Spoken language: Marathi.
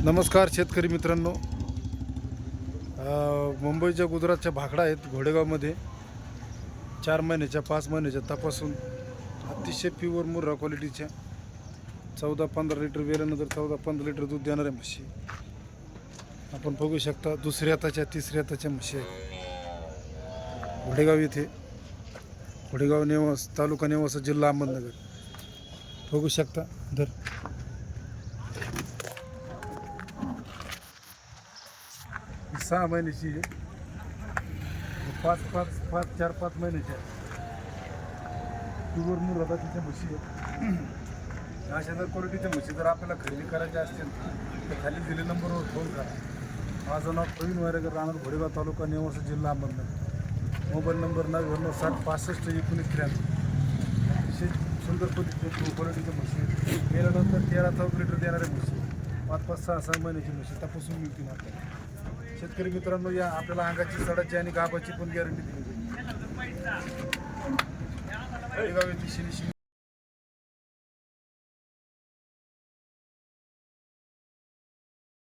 नमस्कार शेतकरी मित्रांनो. मुंबईच्या गुजरातच्या भाकडा आहेत घोडेगावमध्ये 4 महिन्याच्या 5 महिन्याच्या तपासून अतिशय प्युअर मुर्रा क्वालिटीच्या 14-15 लिटर वेल्यानंतर 14-15 लिटर दूध देणाऱ्या म्हशी आपण बघू शकता. दुसऱ्या हाताच्या तिसऱ्या हाताच्या म्हशी आहेत घोडेगाव येथे. घोडेगाव नेवास, तालुका नेवासा, जिल्हा अहमदनगर. बघू शकता. धर 6 महिन्याची आहे, 4-5 महिन्याच्या प्युअर मुर्रा तिच्या म्हशी आहेत. अशा जर क्वालिटीच्या म्हशी जर आपल्याला खरेदी करायच्या असतील तर खाली दिलेल्या नंबरवर फोन करा. माझं नाव प्रवीण वारेकर, राहणार घोडेगाव, तालुका नेवासा, जिल्हा अहमदनगर. Mobile number 9060651993. अतिशय सुंदर पद्धतीचे क्वालिटीच्या म्हशी गेल्यानंतर 13-14 लिटर देणाऱ्या म्हशी 5-6 महिन्याची म्हशी तपासून मिळतील आपल्याला. शेतकरी मित्रांनो, या आपल्याला अंगाची, सडाची आणि गाभाची पण गॅरंटी दिली जाईल.